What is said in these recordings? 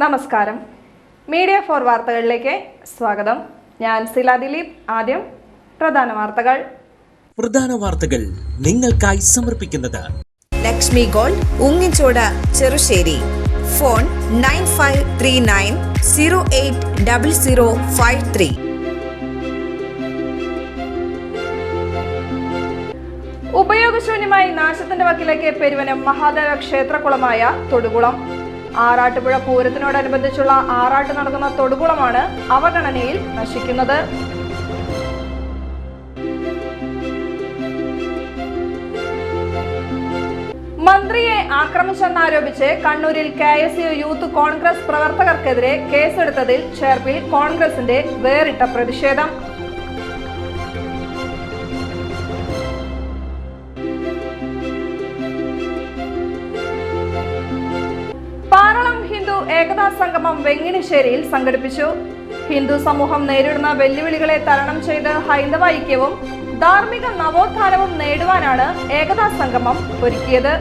നമസ്കാരം. Media for വാർത്തകളിലേക്ക് സ്വാഗതം. ഞാൻ സില ദിലീപ്. ആദ്യം പ്രധാന വാർത്തകൾ നിങ്ങൾക്കായി സമർപ്പിക്കുന്നത് ലക്ഷ്മി ഗോൾഡ്, ഉങ്ങിച്ചോട്, ചെറുശ്ശേരി. ഫോൺ 9539080053. ഉപയോഗശൂന്യമായി നാശത്തിന്റെ വക്കിലേക്ക് പെരുവനം മഹാദേവ ക്ഷേത്രകുളമായ തൊടുകുളം. ആറാട്ടുപുഴ പൂരത്തിനോടനുബന്ധിച്ചുള്ള ആറാട്ട് നടക്കുന്ന തൊടുകുളമാണ് അവഗണനയിൽ നശിക്കുന്നത്. മന്ത്രിയെ ആക്രമിച്ചെന്നാരോപിച്ച് കണ്ണൂരിൽ KSU യൂത്ത് കോൺഗ്രസ് പ്രവർത്തകർക്കെതിരെ കേസെടുത്തതിൽ ചേർപ്പിൽ കോൺഗ്രസിന്റെ വേറിട്ട പ്രതിഷേധം. പാറളം ഹിന്ദു ഏകതാ സംഗമം വെങ്ങിണിശ്ശേരിയിൽ സംഘടിപ്പിച്ചു. ഹിന്ദു സമൂഹം നേരിടുന്ന വെല്ലുവിളികളെ തരണം ചെയ്ത് ഹൈന്ദവ ഐക്യവും ധാർമ്മിക നവോത്ഥാനവും നേടുവാനാണ് ഏകതാ സംഗമം ഒരുക്കിയത്.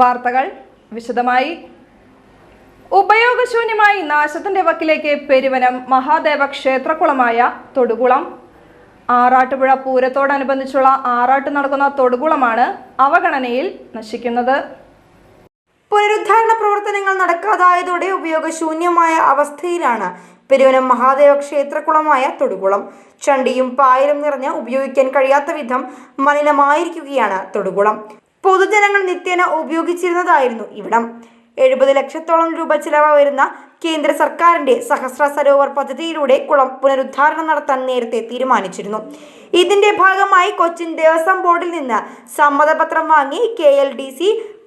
വാർത്തകൾ വിശദമായി. ഉപയോഗശൂന്യമായി നാശത്തിന്റെ വക്കിലേക്ക് പെരുവനം മഹാദേവ ക്ഷേത്രകുളമായ തൊടുകുളം. ആറാട്ടുപുഴ പൂരത്തോടനുബന്ധിച്ചുള്ള ആറാട്ട് നടക്കുന്ന തൊടുകുളമാണ് അവഗണനയിൽ നശിക്കുന്നത്. പുനരുദ്ധാരണ പ്രവർത്തനങ്ങൾ നടക്കാതായതോടെ ഉപയോഗശൂന്യമായ അവസ്ഥയിലാണ് പെരുവനം മഹാദേവ ക്ഷേത്രകുളമായ തൊടുകുളം. ചണ്ടിയും പായലും നിറഞ്ഞ് ഉപയോഗിക്കാൻ കഴിയാത്ത വിധം മലിനമായിരിക്കുകയാണ് തൊടുകുളം. പൊതുജനങ്ങൾ നിത്യേന ഉപയോഗിച്ചിരുന്നതായിരുന്നു ഇവിടം. 70 ലക്ഷത്തോളം രൂപ ചിലവ് വരുന്ന കേന്ദ്ര സർക്കാരിന്റെ സഹസ്ര സരോവർ പദ്ധതിയിലൂടെ കുളം പുനരുദ്ധാരണം നടത്താൻ നേരത്തെ തീരുമാനിച്ചിരുന്നു. ഇതിന്റെ ഭാഗമായി കൊച്ചിൻ ദേവസ്വം ബോർഡിൽ നിന്ന് സമ്മതപത്രം വാങ്ങി KLDC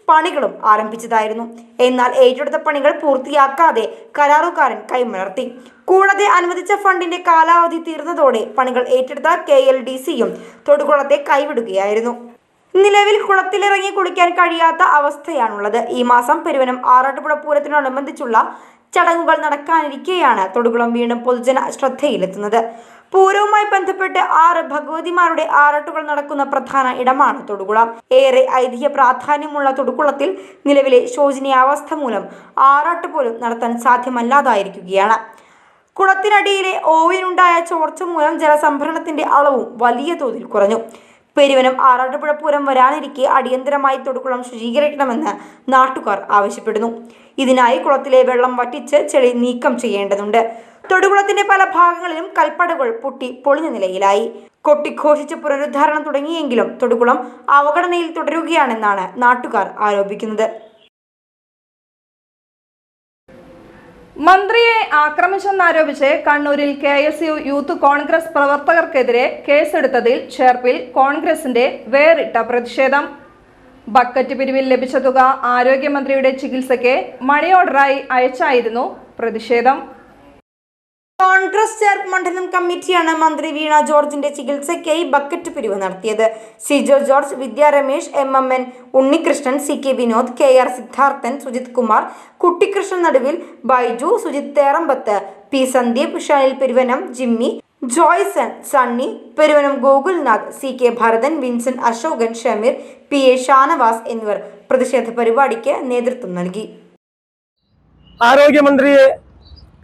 പണികളും ആരംഭിച്ചതായിരുന്നു. എന്നാൽ ഏറ്റെടുത്ത പണികൾ പൂർത്തിയാക്കാതെ കരാറുകാരൻ കൈമലർത്തി. കൂടാതെ അനുവദിച്ച ഫണ്ടിന്റെ കാലാവധി തീർന്നതോടെ പണികൾ ഏറ്റെടുത്ത KLDCയും തൊടുകുളത്തെ കൈവിടുകയായിരുന്നു. നിലവിൽ കുളത്തിലിറങ്ങി കുളിക്കാൻ കഴിയാത്ത അവസ്ഥയാണുള്ളത്. ഈ മാസം പെരുവനം ആറാട്ടുപുഴ പൂരത്തിനോടനുബന്ധിച്ചുള്ള ചടങ്ങുകൾ നടക്കാനിരിക്കെയാണ് തൊടുകുളം വീണ്ടും പൊതുജന ശ്രദ്ധയിലെത്തുന്നത്. പൂരവുമായി ബന്ധപ്പെട്ട് 6 ഭഗവതിമാരുടെ ആറാട്ടുകൾ നടക്കുന്ന പ്രധാന ഇടമാണ് തൊടുകുളം. ഏറെ ഐതിഹ്യ പ്രാധാന്യമുള്ള തൊടുകുളത്തിൽ നിലവിലെ ശോചനീയാവസ്ഥ മൂലം ആറാട്ട് പോലും നടത്താൻ സാധ്യമല്ലാതായിരിക്കുകയാണ്. കുളത്തിനടിയിലെ ഓവിനുണ്ടായ ചോർച്ച മൂലം ജലസംഭരണത്തിന്റെ അളവും വലിയ തോതിൽ കുറഞ്ഞു. പെരുവനം ആറാട്ടുപുഴ പൂരം വരാനിരിക്കെ അടിയന്തരമായി തൊടുകുളം ശുചീകരിക്കണമെന്ന് നാട്ടുകാർ ആവശ്യപ്പെടുന്നു. ഇതിനായി കുളത്തിലെ വെള്ളം വറ്റിച്ച് ചെളി നീക്കം ചെയ്യേണ്ടതുണ്ട്. തൊടുകുളത്തിന്റെ പല ഭാഗങ്ങളിലും കൽപ്പടകൾ പൊട്ടി പൊളിഞ്ഞ നിലയിലായി. കൊട്ടിഘോഷിച്ച് പുനരുദ്ധാരണം തുടങ്ങിയെങ്കിലും തൊടുകുളം അവഗണനയിൽ തുടരുകയാണെന്നാണ് നാട്ടുകാർ ആരോപിക്കുന്നത്. മന്ത്രിയെ ആക്രമിച്ചെന്നാരോപിച്ച് കണ്ണൂരിൽ KSU യൂത്ത് കോൺഗ്രസ് പ്രവർത്തകർക്കെതിരെ കേസെടുത്തതിൽ ചേർപ്പിൽ കോൺഗ്രസിന്റെ വേറിട്ട പ്രതിഷേധം. ബക്കറ്റ് പിരിവിൽ ലഭിച്ച തുക ആരോഗ്യമന്ത്രിയുടെ ചികിത്സയ്ക്ക് മണി ഓർഡറായി അയച്ചായിരുന്നു പ്രതിഷേധം. കോൺഗ്രസ് ചേർപ്പ് മണ്ഡലം കമ്മിറ്റിയാണ് മന്ത്രി വീണ ജോർജിന്റെ ചികിത്സയ്ക്കായി ബക്കറ്റ് പിരിവ് നടത്തിയത്. Sijo George, Vidya Ramesh, MMN Unnikrishnan, CK Vinod, KR Siddharthan, Sujith Kumar, Kuttikrishnan Naduvil, Baiju, Sujith Therambath, P Sandeep, Shanil Peruvanam, Jimmy, Joyson, Sunny Peruvanam, Gokulnath, CK Bharathan, Vincent Ashokan, Shameer, PA Shanavas എന്നിവർ പ്രതിഷേധ പരിപാടിക്ക് നേതൃത്വം നൽകി. ആരോഗ്യമന്ത്രിയെ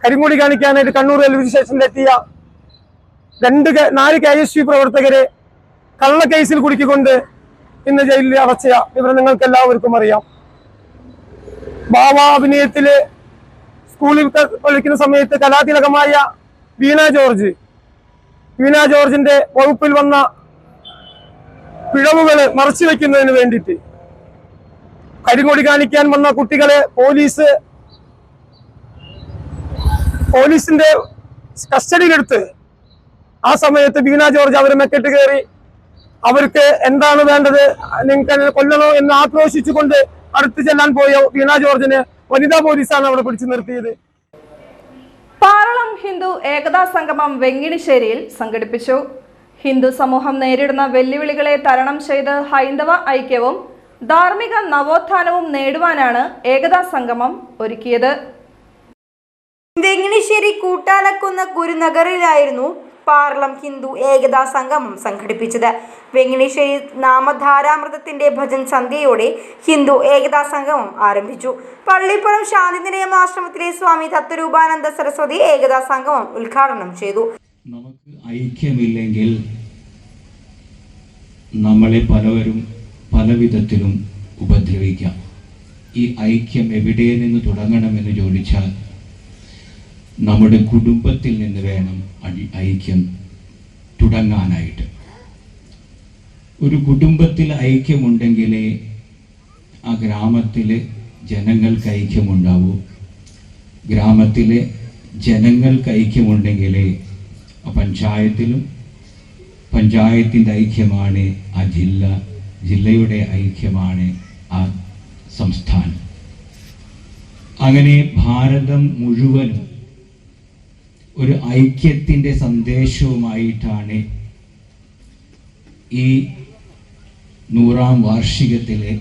കരിങ്കൊടി കാണിക്കാനായിട്ട് കണ്ണൂർ റെയിൽവേ സ്റ്റേഷനിലെത്തിയ 4 KSU പ്രവർത്തകരെ കള്ളക്കേസിൽ കുടുക്കിക്കൊണ്ട് ഇന്ന് ജയിലിൽ അടച്ച വിവരം നിങ്ങൾക്ക് എല്ലാവർക്കും അറിയാം. ഭാവാഭിനയത്തില് സ്കൂളിൽ പഠിക്കുന്ന സമയത്ത് കലാതിലകമായ വീണ ജോർജിന്റെ വകുപ്പിൽ വന്ന പിഴവുകള് മറച്ചു വെക്കുന്നതിന് വേണ്ടിയിട്ട് കരിങ്കൊടി കാണിക്കാൻ വന്ന കുട്ടികളെ പോലീസിന്റെ കസ്റ്റഡിയിലെടുത്ത് ആ സമയത്ത് വീണ ജോർജ് അവരെ മെക്കെട്ട് കയറി അവർക്ക് എന്താണ് വേണ്ടത്, നിങ്ങൾക്ക് കൊല്ലണോ എന്ന് ആക്രോശിച്ചുകൊണ്ട് അടുത്ത് ചെല്ലാൻ പോയ വീണ ജോർജിനെ വനിതാ പോലീസാണ് അവിടെ പിടിച്ചു നിർത്തിയത്. പാറളം ഹിന്ദു ഏകതാ സംഗമം വെങ്ങിണിശ്ശേരിയിൽ സംഘടിപ്പിച്ചു. ഹിന്ദു സമൂഹം നേരിടുന്ന വെല്ലുവിളികളെ തരണം ചെയ്ത് ഹൈന്ദവ ഐക്യവും ധാർമ്മിക നവോത്ഥാനവും നേടുവാനാണ് ഏകതാ സംഗമം ഒരുക്കിയത്. വെങ്ങിണിശ്ശേരി കൂട്ടാലക്കുന്ന് കുരുനഗറിലായിരുന്നു പാറളം ഹിന്ദു ഏകതാ സംഗമം സംഘടിപ്പിച്ചത്. വെങ്ങിണിശ്ശേരി നാമധാരാമൃതത്തിന്റെ ഭജൻ സന്ധ്യയോടെ ഹിന്ദു ഏകതാ സംഗമം ആരംഭിച്ചു. പള്ളിപ്പുറം ശാന്തിനിലയം ആശ്രമത്തിലെ സ്വാമി തത്വരൂപാനന്ദ സരസ്വതി ഏകതാ സംഗമം ഉദ്ഘാടനം ചെയ്തു. നമുക്ക് ഐക്യമില്ലെങ്കിൽ നമ്മളെ പലവരും പല വിധത്തിലും ഉപദ്രവിക്കാം. ഈ ഐക്യം എവിടെ നിന്ന് തുടങ്ങണമെന്ന് ചോദിച്ചാൽ നമ്മുടെ കുടുംബത്തിൽ നിന്ന് വേണം ഐക്യം തുടങ്ങാനായിട്ട്. ഒരു കുടുംബത്തിൽ ഐക്യമുണ്ടെങ്കിലേ ആ ഗ്രാമത്തിലെ ജനങ്ങൾക്ക് ഐക്യമുണ്ടാവൂ. ഗ്രാമത്തിലെ ജനങ്ങൾക്ക് ഐക്യമുണ്ടെങ്കിലേ ആ പഞ്ചായത്തിൻ്റെ ഐക്യമാണ് ആ ജില്ലയുടെ ഐക്യമാണ് ആ സംസ്ഥാനം. അങ്ങനെ ഭാരതം മുഴുവനും ഒരു ഐക്യത്തിൻ്റെ സന്ദേശവുമായിട്ടാണ് ഈ 100ാം വാർഷികത്തിലെ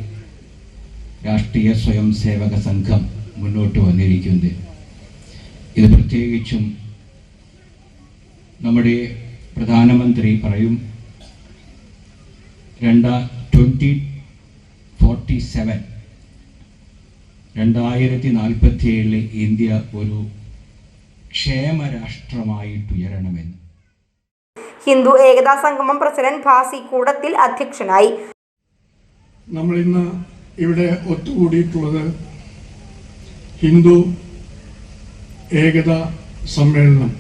രാഷ്ട്രീയ സ്വയം സേവക സംഘം മുന്നോട്ട് വന്നിരിക്കുന്നത്. ഇത് പ്രത്യേകിച്ചും നമ്മുടെ പ്രധാനമന്ത്രി പറയും 2047 ഇന്ത്യ ഒരു ക്ഷേമ രാഷ്ട്രമായിട്ടുയരണമെന്ന്. ഹിന്ദു ഏകതാ സംഗമം പ്രസിഡന്റ് ഭാസി കൂടത്തിൽ അധ്യക്ഷനായി. നമ്മൾ ഇന്ന് ഇവിടെ ഒത്തുകൂടിയിട്ടുള്ളത് ഹിന്ദു ഏകതാ സമ്മേളനം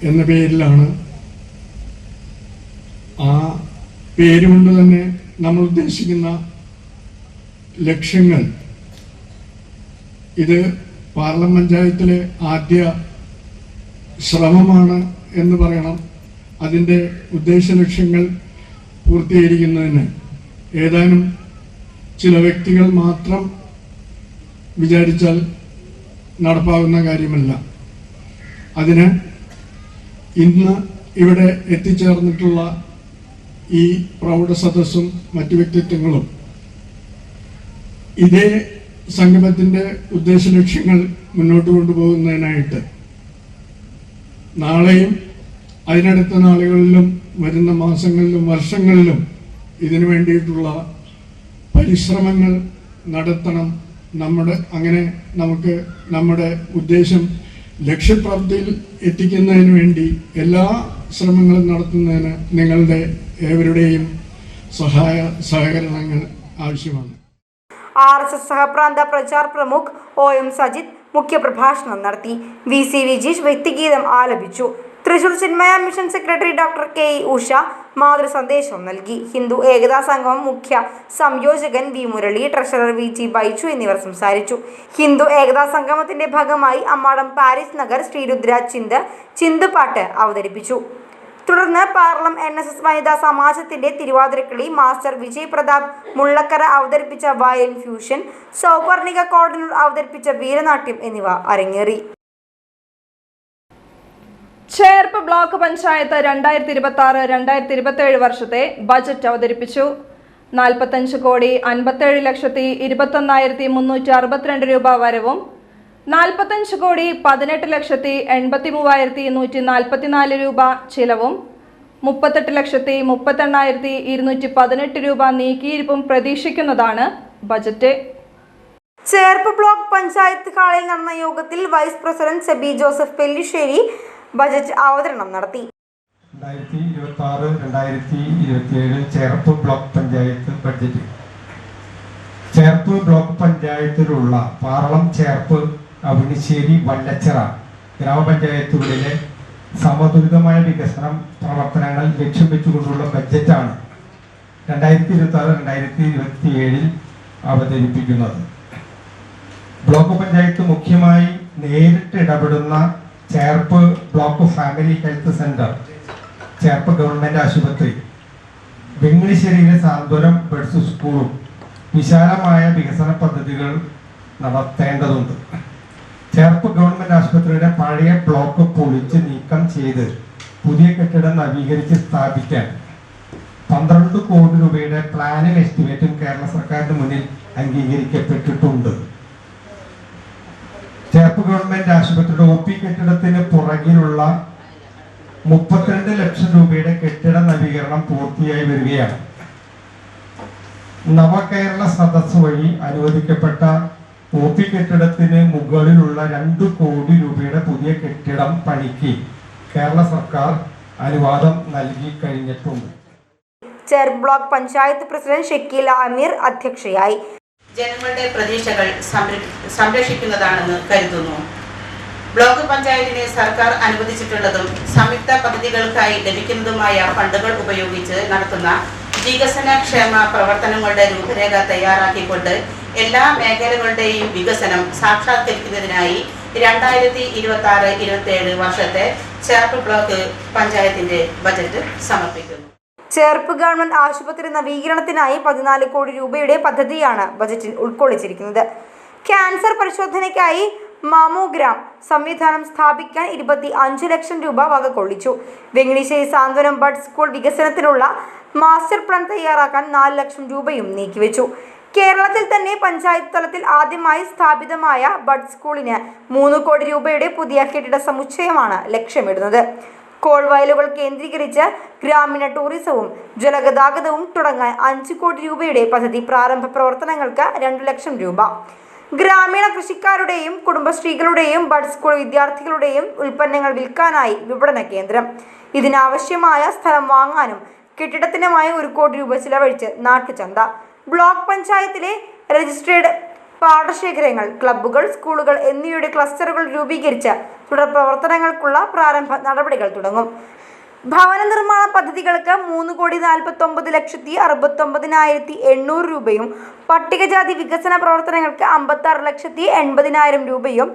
എന്ന പേരിലാണ്. ആ പേരുകൊണ്ട് തന്നെ നമ്മൾ ഉദ്ദേശിക്കുന്ന ലക്ഷ്യങ്ങൾ, ഇത് പാർലം പഞ്ചായത്തിലെ ആദ്യ ശ്രമമാണ് എന്ന് പറയണം. അതിൻ്റെ ഉദ്ദേശ ലക്ഷ്യങ്ങൾ പൂർത്തീകരിക്കുന്നതിന് ഏതാനും ചില വ്യക്തികൾ മാത്രം വിചാരിച്ചാൽ നടപ്പാകുന്ന കാര്യമല്ല. അതിന് ഇന്ന് ഇവിടെ എത്തിച്ചേർന്നിട്ടുള്ള ഈ പ്രൗഢ സദസ്സും മറ്റു വ്യക്തിത്വങ്ങളും ഇതേ സംഗമത്തിൻ്റെ ഉദ്ദേശ ലക്ഷ്യങ്ങൾ മുന്നോട്ട് കൊണ്ടുപോകുന്നതിനായിട്ട് നാളെയും അതിനടുത്ത നാളുകളിലും വരുന്ന മാസങ്ങളിലും വർഷങ്ങളിലും ഇതിനു വേണ്ടിയിട്ടുള്ള പരിശ്രമങ്ങൾ നടത്തണം. അങ്ങനെ നമുക്ക് നമ്മുടെ ഉദ്ദേശം ലക്ഷ്യപ്രാപ്തിയിൽ എത്തിക്കുന്നതിന് വേണ്ടി എല്ലാ ശ്രമങ്ങളും നടത്തുന്നതിന് നിങ്ങളുടെ ഏവരുടെയും സഹകരണങ്ങൾ ആവശ്യമാണ്. RSS സഹപ്രാന്ത പ്രചാർ പ്രമുഖ് OM സജിത് മുഖ്യപ്രഭാഷണം നടത്തി. VC വിജീഷ് വ്യക്തിഗീതം ആലപിച്ചു. Thrissur Chinmaya mission secretary doctor KE Usha മാതൃസന്ദേശം നൽകി. ഹിന്ദു ഏകതാ സംഗമം മുഖ്യ സംയോജകൻ V Murali, treasurer VG Baichu എന്നിവർ സംസാരിച്ചു. ഹിന്ദു ഏകതാ സംഗമത്തിന്റെ ഭാഗമായി അമ്മാടം പാരിസ് നഗർ ശ്രീരുദ്ര ചിന്തുപാട്ട് അവതരിപ്പിച്ചു. തുടർന്ന് പാർലം NSS വനിതാ സമാജത്തിന്റെ തിരുവാതിരക്കളി, മാസ്റ്റർ വിജയ് പ്രതാപ് മുള്ളക്കര അവതരിപ്പിച്ച വയലിൻ ഫ്യൂഷൻ, സൗപർണിക കോടന്നൂർ അവതരിപ്പിച്ച വീരനാട്യം എന്നിവ അരങ്ങേറി. ചേർപ്പ് ബ്ലോക്ക് പഞ്ചായത്ത് 2026-2027 വർഷത്തെ ബജറ്റ് അവതരിപ്പിച്ചു. 45,57,21,362 രൂപ വരവും 45,18,83,144 രൂപ ചിലവും 38,38,218 രൂപ നീക്കിയിരിപ്പും പ്രതീക്ഷിക്കുന്നതാണ് ബജറ്റ്. ചേർപ്പ് ബ്ലോക്ക് പഞ്ചായത്ത് ഹാളിൽ നടന്ന യോഗത്തിൽ vice president Seby Joseph Pellissery budget അവതരണം നടത്തി. 2026-2027 Cherpu block panchayat budget. Cherpu block പഞ്ചായത്തിലുള്ള പാറളം, ചേർപ്പ്, അവിണിശ്ശേരി, വല്ലച്ചിറ ഗ്രാമപഞ്ചായത്തുകളിലെ സമതുലിതമായ വികസനം പ്രവർത്തനങ്ങൾ ലക്ഷ്യം വെച്ചുകൊണ്ടുള്ള ബഡ്ജറ്റാണ് 2026-2027 അവതരിപ്പിക്കുന്നത്. ബ്ലോക്ക് പഞ്ചായത്ത് മുഖ്യമായി നേരിട്ട് ഇടപെടുന്ന Cherpu block family health centre, Cherpu government ആശുപത്രി, വെങ്ങിണിശ്ശേരിയിലെ സാന്ത്വനം ബഡ്സ് സ്കൂളും വിശാലമായ വികസന പദ്ധതികൾ നടത്തേണ്ടതുണ്ട്. ചേർപ്പ് ഗവൺമെന്റ് ആശുപത്രിയുടെ പഴയ ബ്ലോക്ക് പൊളിച്ച് നീക്കം ചെയ്ത് പുതിയ കെട്ടിടം നവീകരിച്ച് സ്ഥാപിക്കാൻ 12 കോടി രൂപയുടെ പ്ലാനിംഗ് എസ്റ്റിമേറ്റും കേരള സർക്കാരിന് മുന്നിൽ അംഗീകരിക്കപ്പെട്ടിട്ടുണ്ട്. ചേർപ്പ് ഗവൺമെന്റ് ആശുപത്രിയുടെ OP കെട്ടിടത്തിന് പുറകിലുള്ള 32 ലക്ഷം രൂപയുടെ കെട്ടിട നവീകരണം പൂർത്തിയായി വരികയാണ്. നവകേരള സദസ് വഴി അനുവദിക്കപ്പെട്ട OP കെട്ടിടത്തിന് മുകളിലുള്ള 2 കോടി രൂപയുടെ പുതിയ കെട്ടിടം പണിക്ക് കേരള സർക്കാർ അനുവാദം നൽകി കഴിഞ്ഞിട്ടുണ്ട്. ചേർപ്പ് ബ്ലോക്ക് പഞ്ചായത്ത് പ്രസിഡന്റ് ഷക്കീല അമീർ അധ്യക്ഷയായി. ജനങ്ങളുടെ പ്രതീക്ഷകൾ സംരക്ഷിക്കുന്നതാണെന്ന് കരുതുന്നു. ബ്ലോക്ക് പഞ്ചായത്തിനെ സർക്കാർ അനുവദിച്ചിട്ടുള്ളതും സംയുക്ത പദ്ധതികൾക്കായി ലഭിക്കുന്നതുമായ ഫണ്ടുകൾ ഉപയോഗിച്ച് നടത്തുന്ന വികസന ക്ഷേമ പ്രവർത്തനങ്ങളുടെ രൂപരേഖ തയ്യാറാക്കിക്കൊണ്ട് എല്ലാ മേഖലകളുടെയും വികസനം സാക്ഷാത്കരിക്കുന്നതിനായി 2026-27 വർഷത്തെ ചേർപ്പ് ബ്ലോക്ക് പഞ്ചായത്തിന്റെ ബജറ്റ് സമർപ്പിക്കുന്നു. ചേർപ്പ് ഗവൺമെന്റ് ആശുപത്രി നവീകരണത്തിനായി 14 കോടി രൂപയുടെ പദ്ധതിയാണ് ബജറ്റിൽ ഉൾക്കൊള്ളിച്ചിരിക്കുന്നത്. ക്യാൻസർ പരിശോധനയ്ക്കായി മാമോഗ്രാം സംവിധാനം സ്ഥാപിക്കാൻ 25 ലക്ഷം രൂപ വക കൊള്ളിച്ചു. വെങ്ങണിശ്ശേരി സാന്ത്വനം ബഡ് സ്കൂൾ വികസനത്തിനുള്ള മാസ്റ്റർ പ്ലാൻ തയ്യാറാക്കാൻ 4 ലക്ഷം രൂപയും നീക്കിവെച്ചു. കേരളത്തിൽ തന്നെ പഞ്ചായത്ത് തലത്തിൽ ആദ്യമായി സ്ഥാപിതമായ ബഡ് സ്കൂളിന് 3 കോടി രൂപയുടെ പുതിയ കെട്ടിട സമുച്ചയമാണ് ലക്ഷ്യമിടുന്നത്. കോൾവയലുകൾ കേന്ദ്രീകരിച്ച് ഗ്രാമീണ ടൂറിസവും ജലഗതാഗതവും തുടങ്ങാൻ 5 കോടി രൂപയുടെ പദ്ധതി. പ്രാരംഭ പ്രവർത്തനങ്ങൾക്ക് 2 ലക്ഷം രൂപ. ഗ്രാമീണ കൃഷിക്കാരുടെയും കുടുംബശ്രീകളുടെയും ബഡ് സ്കൂൾ വിദ്യാർത്ഥികളുടെയും ഉൽപ്പന്നങ്ങൾ വിൽക്കാനായി വിപണന കേന്ദ്രം. ഇതിനാവശ്യമായ സ്ഥലം വാങ്ങാനും കെട്ടിടത്തിനുമായി 1 കോടി രൂപ ചിലവഴിച്ച് നാട്ടുചന്ത. ബ്ലോക്ക് പഞ്ചായത്തിലെ രജിസ്ട്രേഡ് പാടശേഖരങ്ങൾ, ക്ലബ്ബുകൾ, സ്കൂളുകൾ എന്നിവയുടെ ക്ലസ്റ്ററുകൾ രൂപീകരിച്ച് തുടർ പ്രവർത്തനങ്ങൾക്കുള്ള പ്രാരംഭ നടപടികൾ തുടങ്ങും. ഭവന നിർമ്മാണ പദ്ധതികൾക്ക് 3,49,69,800 രൂപയും പട്ടികജാതി വികസന പ്രവർത്തനങ്ങൾക്ക് 56,80,000 രൂപയും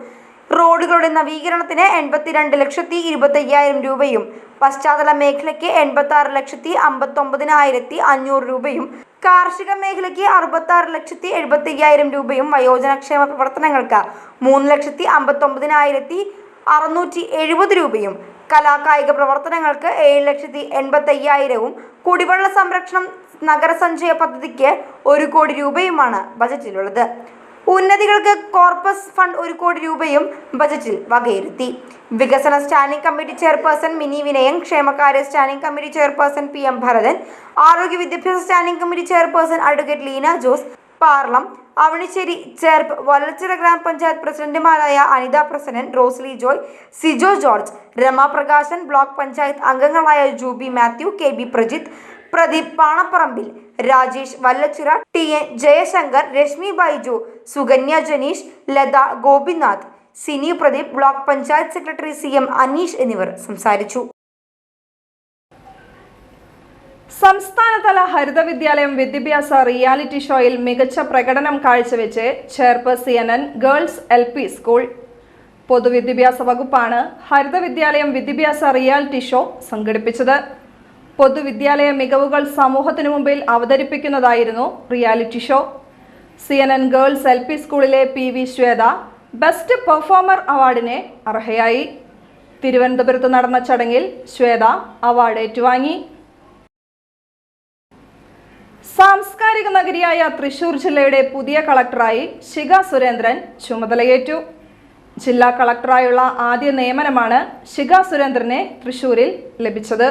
റോഡുകളുടെ നവീകരണത്തിന് 82,25,000 രൂപയും പശ്ചാത്തല മേഖലയ്ക്ക് 86,59,500 രൂപയും കാർഷിക മേഖലയ്ക്ക് 66,75,000 രൂപയും വയോജനക്ഷേമ പ്രവർത്തനങ്ങൾക്ക് 3,59,670 രൂപയും കലാകായിക പ്രവർത്തനങ്ങൾക്ക് 7,85,000 കുടിവെള്ള സംരക്ഷണം നഗരസഞ്ചയ പദ്ധതിക്ക് 1 കോടി രൂപയുമാണ് ബജറ്റിലുള്ളത്. ഉന്നതികൾക്ക് കോർപ്പസ് ഫണ്ട് 1 കോടി രൂപയും ബജറ്റിൽ വകയിരുത്തി. വികസന standing committee chairperson Mini Vinayan, ക്ഷേമകാര്യ standing committee chairperson PM Bharathan, ആരോഗ്യ വിദ്യാഭ്യാസ standing committee chairperson advocate Leena Jose, Parlam, Avinissery, Cherpu, Vallachira ഗ്രാമപഞ്ചായത്ത് പ്രസിഡന്റുമാരായ അനിത പ്രസിഡന്റ്, റോസ്ലി ജോയ്, സിജോ ജോർജ്, രമാപ്രകാശൻ, ബ്ലോക്ക് പഞ്ചായത്ത് അംഗങ്ങളായ Juby Mathew, KB Prajith, Pradeep Panapparambil, Rajesh Vallachira, TN Jayashankar, Rashmi Baiju, Sukanya Janeesh, Latha Gopinath, Sini Pradeep, block panchayat secretary CM Aneesh എന്നിവർ സംസാരിച്ചു. സംസ്ഥാനതല ഹരിത വിദ്യാലയം വിദ്യാഭ്യാസ റിയാലിറ്റി ഷോയിൽ മികച്ച പ്രകടനം കാഴ്ചവെച്ച് Cherpu CNN girls LP school. പൊതുവിദ്യാഭ്യാസ വകുപ്പാണ് ഹരിത വിദ്യാലയം വിദ്യാഭ്യാസ റിയാലിറ്റി ഷോ സംഘടിപ്പിച്ചത്. പൊതുവിദ്യാലയ മികവുകൾ സമൂഹത്തിനു മുമ്പിൽ അവതരിപ്പിക്കുന്നതായിരുന്നു reality show. CNN girls LP സ്കൂളിലെ PV ശ്വേത ബെസ്റ്റ് പെർഫോമർ അവാർഡിന് അർഹയായി. തിരുവനന്തപുരത്ത് നടന്ന ചടങ്ങിൽ ശ്വേത അവാർഡ് ഏറ്റുവാങ്ങി. സാംസ്കാരിക നഗരിയായ തൃശൂർ ജില്ലയുടെ പുതിയ കളക്ടറായി ശിഖ സുരേന്ദ്രൻ ചുമതലയേറ്റു. ജില്ലാ കളക്ടറായുള്ള ആദ്യ നിയമനമാണ് ശിഖ സുരേന്ദ്രനെ തൃശൂരിൽ ലഭിച്ചത്.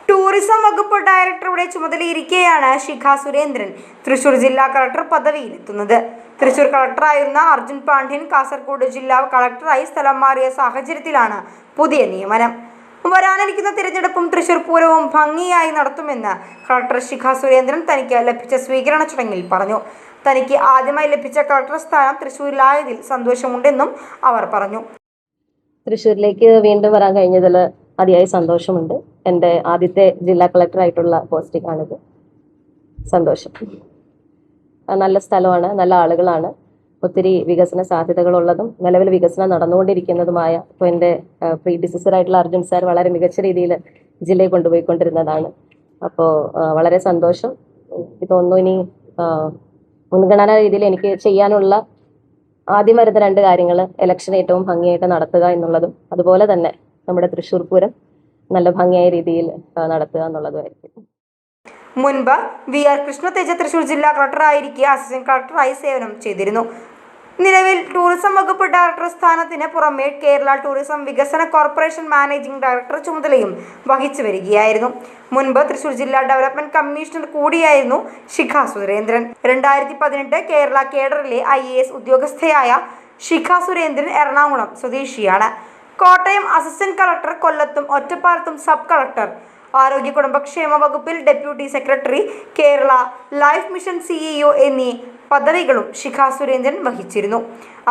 ടൂറിസം വകുപ്പ് ഡയറക്ടറുടെ ചുമതലയിരിക്കെയാണ് ശിഖ സുരേന്ദ്രൻ തൃശൂർ ജില്ലാ കളക്ടർ പദവിയിലെത്തുന്നത്. തൃശൂർ കളക്ടറായിരുന്ന അർജുൻ പാണ്ഡ്യൻ കാസർഗോഡ് ജില്ലാ കളക്ടറായി സ്ഥലം മാറിയ സാഹചര്യത്തിലാണ് പുതിയ നിയമനം. വരാനിരിക്കുന്ന തിരഞ്ഞെടുപ്പും തൃശൂർ പൂരവും ഭംഗിയായി നടത്തുമെന്ന് കളക്ടർ ശിഖ സുരേന്ദ്രൻ തനിക്ക് ലഭിച്ച സ്വീകരണ ചടങ്ങിൽ പറഞ്ഞു. തനിക്ക് ആദ്യമായി ലഭിച്ച കളക്ടർ സ്ഥാനം തൃശൂരിലായതിൽ സന്തോഷമുണ്ടെന്നും അവർ പറഞ്ഞു. തൃശ്ശൂരിലേക്ക് വീണ്ടും വരാൻ കഴിഞ്ഞതിൽ അതിയായി സന്തോഷമുണ്ട്. എൻ്റെ ആദ്യത്തെ ജില്ലാ കളക്ടറായിട്ടുള്ള പോസ്റ്റിംഗ് ആണിത്. സന്തോഷം. നല്ല സ്ഥലമാണ്, നല്ല ആളുകളാണ്, ഒത്തിരി വികസന സാധ്യതകളുള്ളതും നിലവിൽ വികസനം നടന്നുകൊണ്ടിരിക്കുന്നതുമായ. ഇപ്പോൾ എൻ്റെ പ്രീഡിസസറായിട്ടുള്ള അർജുൻ സാർ വളരെ മികച്ച രീതിയിൽ ജില്ലയെ കൊണ്ടുപോയിക്കൊണ്ടിരുന്നതാണ്. അപ്പോൾ വളരെ സന്തോഷം. ഇതൊന്നും ഇനി മുൻഗണനാ രീതിയിൽ എനിക്ക് ചെയ്യാനുള്ള ആദ്യം വരുന്ന 2 കാര്യങ്ങൾ ഇലക്ഷൻ ഏറ്റവും ഭംഗിയായിട്ട് നടത്തുക എന്നുള്ളതും അതുപോലെ തന്നെ നമ്മുടെ തൃശ്ശൂർ പൂരം നല്ല ഭംഗിയായ രീതിയിൽ നടത്തുക എന്നുള്ളതുമായിരിക്കും. മുൻപ് VR കൃഷ്ണതേജ തൃശൂർ ജില്ലാ കളക്ടറായിരിക്കെ അസിസ്റ്റന്റ് കളക്ടറായി സേവനം ചെയ്തിരുന്നു. നിലവിൽ ടൂറിസം വകുപ്പ് ഡയറക്ടർ സ്ഥാനത്തിന് പുറമെ കേരള ടൂറിസം വികസന കോർപ്പറേഷൻ മാനേജിംഗ് ഡയറക്ടർ ചുമതലയും വഹിച്ചു വരികയായിരുന്നു. മുൻപ് തൃശൂർ ജില്ലാ ഡെവലപ്മെന്റ് കമ്മീഷണർ കൂടിയായിരുന്നു ശിഖ സുരേന്ദ്രൻ. 2018 കേരള കേഡറിലെ IAS ഉദ്യോഗസ്ഥയായ ശിഖ സുരേന്ദ്രൻ എറണാകുളം സ്വദേശിയാണ്. കോട്ടയം അസിസ്റ്റന്റ് കളക്ടർ, കൊല്ലത്തും ഒറ്റപ്പാലത്തും സബ് കളക്ടർ, ആരോഗ്യ കുടുംബക്ഷേമ വകുപ്പിൽ deputy secretary, Kerala life mission CEO എന്നീ പദവികളും ശിഖ സുരേന്ദ്രൻ വഹിച്ചിരുന്നു.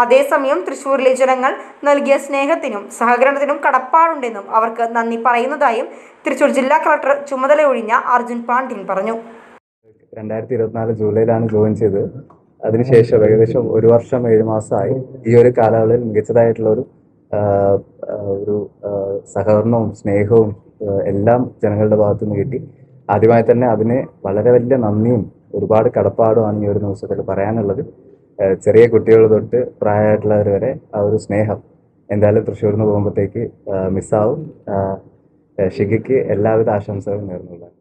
അതേസമയം തൃശൂരിലെ ജനങ്ങൾ നൽകിയ സ്നേഹത്തിനും സഹകരണത്തിനും കടപ്പാടുണ്ടെന്നും അവർക്ക് നന്ദി പറയുന്നതായും തൃശൂർ ജില്ലാ കളക്ടർ ചുമതല ഒഴിഞ്ഞ അർജുൻ പാണ്ഡ്യൻ പറഞ്ഞു. 2024 ജൂലൈയിലാണ് ജോയിൻ ചെയ്തത്. അതിനുശേഷം ഏകദേശം 1 വർഷം 7 മാസമായി ഈ ഒരു കാലയളവിൽ മികച്ചതായിട്ടുള്ള ഒരു സഹകരണവും സ്നേഹവും എല്ലാം ജനങ്ങളുടെ ഭാഗത്തു നിന്ന് കിട്ടി. ആദ്യമായി തന്നെ അതിന് വളരെ വലിയ നന്ദിയും ഒരുപാട് കടപ്പാടുമാണ് ഈ ഒരു നിമിഷത്തിൽ പറയാനുള്ളത്. ചെറിയ കുട്ടികൾ തൊട്ട് പ്രായമായിട്ടുള്ളവർ വരെ ആ ഒരു സ്നേഹം എന്തായാലും തൃശ്ശൂരിൽ നിന്ന് പോകുമ്പോഴത്തേക്ക് മിസ്സാവും. ഷിഖയ്ക്ക് എല്ലാവിധ ആശംസകളും നേർന്നുള്ളതാണ്.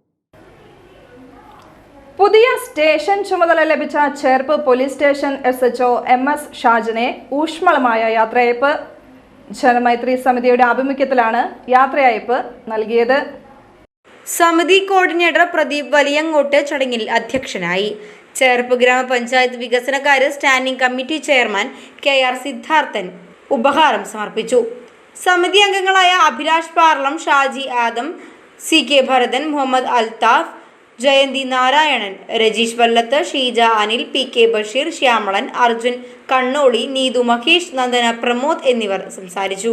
പുതിയ സ്റ്റേഷൻ ചുമതല ലഭിച്ച Cherpu police station SHO MS ഷാജിനെ ഊഷ്മളമായ യാത്രയയപ്പ്. ജനമൈത്രി സമിതിയുടെ ആഭിമുഖ്യത്തിലാണ് യാത്രയയപ്പ് നൽകിയത്. സമിതി കോർഡിനേറ്റർ പ്രദീപ് വലിയങ്ങോട്ട് ചടങ്ങിൽ അധ്യക്ഷനായി. ചേർപ്പ് ഗ്രാമപഞ്ചായത്ത് വികസനകാര്യ standing committee chairman KR Siddharthan ഉപഹാരം സമർപ്പിച്ചു. സമിതി അംഗങ്ങളായ അഭിലാഷ് പാർലം, ഷാജി ആദം, CK ഭരതൻ, മുഹമ്മദ് അൽത്താഫ്, ജയന്തി നാരായണൻ, രജീഷ് വല്ലത്ത്, ഷീജ അനിൽ, PK ബഷീർ, ശ്യാമളൻ, അർജുൻ കണ്ണോളി, നീതു മഹേഷ്, നന്ദന പ്രമോദ് എന്നിവർ സംസാരിച്ചു.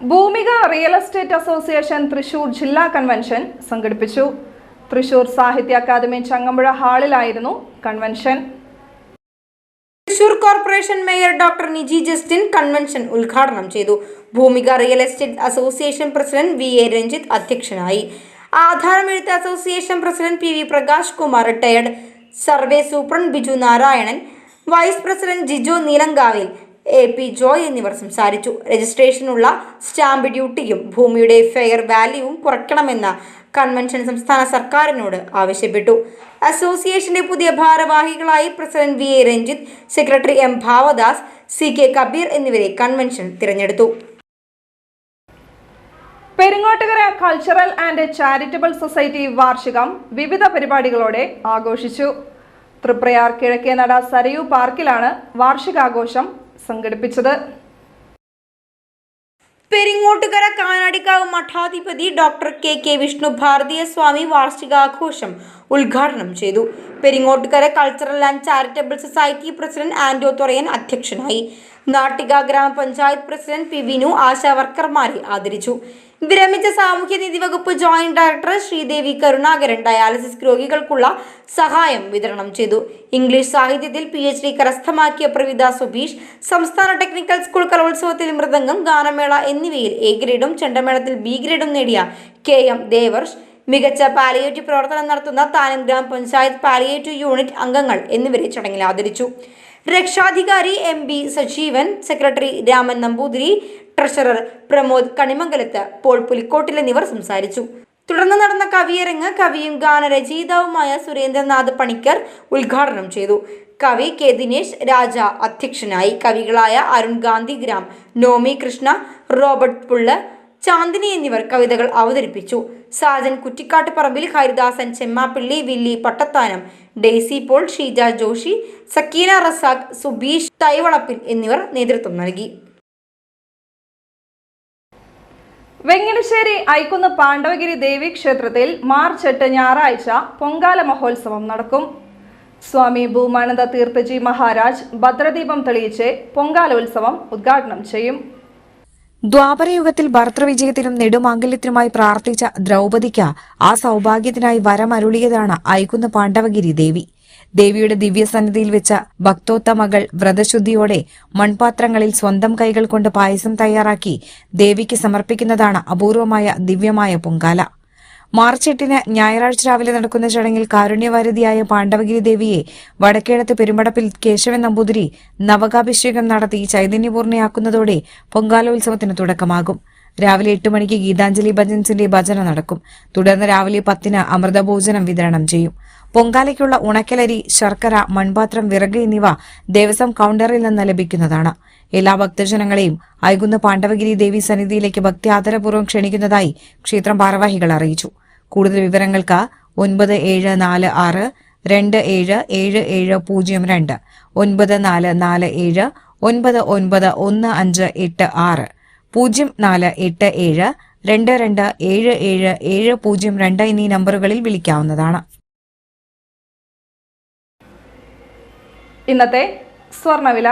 Bhoomika real estate association Thrissur ജില്ലാ കൺവെൻഷൻ സംഘടിപ്പിച്ചു. തൃശൂർ സാഹിത്യ അക്കാദമി ചങ്ങമ്പുഴ ഹാളിലായിരുന്നു convention. Thrissur corporation mayor doctor Niji Justin convention ഉദ്ഘാടനം ചെയ്തു. Bhoomika real estate association president VA Ranjith അധ്യക്ഷനായി. ആധാരമെഴുത്ത് association president PV Prakash Kumar, retired survey superintendent Biju Narayanan, vice president Jijo Neelankavil, AP Joy എന്നിവർ സംസാരിച്ചു. രജിസ്ട്രേഷനുള്ള സ്റ്റാമ്പ് ഡ്യൂട്ടിയും ഭൂമിയുടെ ഫെയർ വാല്യൂവും കുറയ്ക്കണമെന്ന കൺവെൻഷൻ സംസ്ഥാന സർക്കാരിനോട് ആവശ്യപ്പെട്ടു. അസോസിയേഷന്റെ പുതിയ ഭാരവാഹികളായി president VA Ranjith, secretary M Bhavadas, CK Kabeer എന്നിവരെ കൺവെൻഷൻ തിരഞ്ഞെടുത്തു. Peringottukara cultural and charitable society വാർഷികം വിവിധ പരിപാടികളോടെ ആഘോഷിച്ചു. തൃപ്രയാർ കിഴക്കേനട സരയൂ പാർക്കിലാണ് വാർഷികാഘോഷം സംഘടിപ്പിച്ചത്. പെരിങ്ങോട്ടുകര കാനാടിക്കാവ് മഠാധിപതി ഡോക്ടർ KK വിഷ്ണു ഭാരതീയ സ്വാമി വാർഷികാഘോഷം ഉദ്ഘാടനം ചെയ്തു. Peringottukara cultural and charitable society president Anto Thorayan അധ്യക്ഷനായി. നാട്ടിക ഗ്രാമപഞ്ചായത്ത് പ്രസിഡന്റ് P വിനു ആശാ വർക്കർമാരെ ആദരിച്ചു. വിരമിച്ച സാമൂഹ്യനീതി വകുപ്പ് joint director Sreedevi Karunakaran dialysis രോഗികൾക്കുള്ള സഹായം വിതരണം ചെയ്തു. ഇംഗ്ലീഷ് സാഹിത്യത്തിൽ PhD കരസ്ഥമാക്കിയ പ്രവിത സുബീഷ്, സംസ്ഥാന ടെക്നിക്കൽ സ്കൂൾ കലോത്സവത്തിൽ മൃദംഗം, ഗാനമേള എന്നിവയിൽ A ഗ്രേഡും ചെണ്ടമേളത്തിൽ B ഗ്രേഡും നേടിയ KM ദേവർഷ്, മികച്ച പാലിയേറ്റീവ് പ്രവർത്തനം നടത്തുന്ന താനം ഗ്രാമപഞ്ചായത്ത് പാലിയേറ്റീവ് യൂണിറ്റ് അംഗങ്ങൾ എന്നിവരെ ചടങ്ങിൽ ആദരിച്ചു. രക്ഷാധികാരി MB Sajeevan, secretary Raman Namboothiri, treasurer Pramod Kanimangalath, Paul Pulikkottil എന്നിവർ സംസാരിച്ചു. തുടർന്ന് നടന്ന കവിയരങ്ങ് കവിയും ഗാനരചയിതാവുമായ സുരേന്ദ്രനാഥ് പണിക്കർ ഉദ്ഘാടനം ചെയ്തു. കവി K ദിനേശ് രാജ അധ്യക്ഷനായി. കവികളായ അരുൺ ഗാന്ധി ഗ്രാം, നോമി കൃഷ്ണ, റോബർട്ട് പുള്ള, ചാന്ദിനി എന്നിവർ കവിതകൾ അവതരിപ്പിച്ചു. സാജൻ കുറ്റിക്കാട്ട് പറമ്പിൽ, ഹരിദാസൻ ചെമ്മാപ്പിള്ളി, വില്ലി പട്ടത്താനം, ഡെയ്സി പോൾ, ഷീജ ജോഷി, സക്കീന റസാഖ്, സുബീഷ് തൈവളപ്പിൽ എന്നിവർ നേതൃത്വം നൽകി. വെങ്ങിണിശ്ശേരി ഐക്കുന്ന് പാണ്ഡവഗിരി ദേവി ക്ഷേത്രത്തിൽ മാർച്ച് 8 ഞായറാഴ്ച പൊങ്കാല മഹോത്സവം നടക്കും. സ്വാമി ഭൂമാനന്ദ തീർത്ഥജി മഹാരാജ് ഭദ്രദീപം തെളിയിച്ച് പൊങ്കാലോത്സവം ഉദ്ഘാടനം ചെയ്യും. ദ്വാപരയുഗത്തിൽ ഭർത്തൃവിജയത്തിനും നെടുമാംഗല്യത്തിനുമായി പ്രാർത്ഥിച്ച ദ്രൗപദിക്ക് ആ സൗഭാഗ്യത്തിനായി വരമരുളിയതാണ് ഐക്കുന്ന് പാണ്ഡവഗിരി ദേവി. ദേവിയുടെ ദിവ്യസന്നിധിയിൽ വെച്ച ഭക്തോത്തമകൾ വ്രതശുദ്ധിയോടെ മൺപാത്രങ്ങളിൽ സ്വന്തം കൈകൾ കൊണ്ട് പായസം തയ്യാറാക്കി ദേവിക്ക് സമർപ്പിക്കുന്നതാണ് അപൂർവമായ ദിവ്യമായ പൊങ്കാല. മാർച്ച് 8 ഞായറാഴ്ച രാവിലെ നടക്കുന്ന ചടങ്ങിൽ കാരുണ്യവാരിധിയായ പാണ്ഡവഗിരി ദേവിയെ വടക്കേടത്ത് പെരുമ്പടപ്പിൽ കേശവൻ നമ്പൂതിരി നവകാഭിഷേകം നടത്തി ചൈതന്യപൂർണ്ണയാക്കുന്നതോടെ പൊങ്കാലോത്സവത്തിന് തുടക്കമാകും. രാവിലെ 8 മണിക്ക് ഗീതാഞ്ജലി ഭജൻസിന്റെ ഭജന നടക്കും. തുടർന്ന് രാവിലെ 10-ന് അമൃതഭോജനം വിതരണം ചെയ്യും. പൊങ്കാലയ്ക്കുള്ള ഉണക്കലരി, ശർക്കര, മൺപാത്രം, വിറക് എന്നിവ ദേവസ്വം കൌണ്ടറിൽ നിന്ന് ലഭിക്കുന്നതാണ്. എല്ലാ ഭക്തജനങ്ങളെയും ഐകുന്ന് പാണ്ഡവഗിരി ദേവി സന്നിധിയിലേക്ക് ഭക്തി ആദരപൂർവ്വം ക്ഷണിക്കുന്നതായി ക്ഷേത്രം ഭാരവാഹികൾ അറിയിച്ചു. കൂടുതൽ വിവരങ്ങൾക്ക് 9746 277702 9447 991586 0487 22777002 എന്നീ നമ്പറുകളിൽ വിളിക്കാവുന്നതാണ്. ഇന്നത്തെ സ്വർണ്ണവില.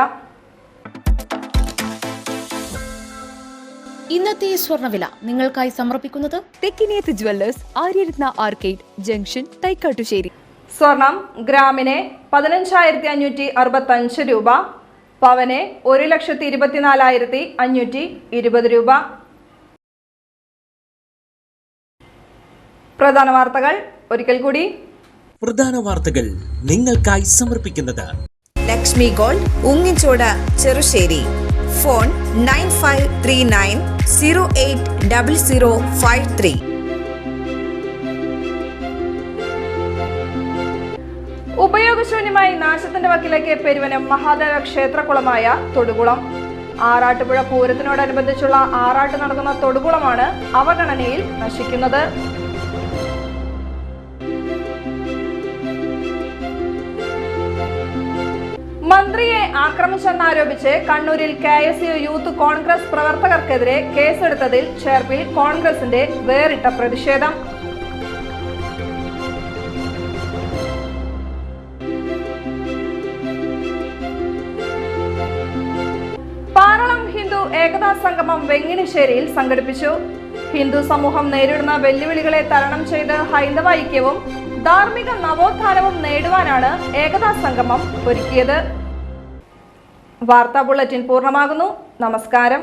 ഇന്നത്തെ സ്വർണ്ണവില നിങ്ങൾക്കായി സമർപ്പിക്കുന്നത് Thekkiniyath jewellers, Aryaratna arcade junction, Thaikattussery. സ്വർണം ഗ്രാമിന് 15,565 രൂപ, പവന് 1,24,520 രൂപ. പ്രധാന വാർത്തകൾ ഒരിക്കൽ കൂടി. പ്രധാന വാർത്തകൾ നിങ്ങൾക്കായി സമർപ്പിക്കുന്നത് ലക്ഷ്മി ഗോൾഡ്, ഉങ്ങിച്ചോട്, ചെറുശ്ശേരി. ഫോൺ 9539080053. ഉപയോഗശൂന്യമായി നാശത്തിന്റെ വക്കിലേക്ക് പെരുവനം മഹാദേവ ക്ഷേത്രകുളമായ തൊടുകുളം. ആറാട്ടുപുഴ പൂരത്തിനോടനുബന്ധിച്ചുള്ള ആറാട്ട് നടക്കുന്ന തൊടുകുളമാണ് അവഗണനയിൽ നശിക്കുന്നത്. മന്ത്രിയെ ആക്രമിച്ചെന്നാരോപിച്ച് കണ്ണൂരിൽ KSU യൂത്ത് കോൺഗ്രസ് പ്രവർത്തകർക്കെതിരെ കേസെടുത്തതിൽ ചേർപ്പിൽ കോൺഗ്രസിന്റെ വേറിട്ട പ്രതിഷേധം. പാറളം ഹിന്ദു ഏകതാ സംഗമം വെങ്ങിണിശ്ശേരിയിൽ സംഘടിപ്പിച്ചു. ഹിന്ദു സമൂഹം നേരിടുന്ന വെല്ലുവിളികളെ തരണം ചെയ്ത് ഹൈന്ദവ ഐക്യവും ധാർമ്മിക നവോത്ഥാനവും നേടുവാനാണ് ഏകതാ സംഗമം ഒരുക്കിയത്. വാർത്താ ബുള്ളറ്റിൻ പൂർണ്ണമാകുന്നു. നമസ്കാരം.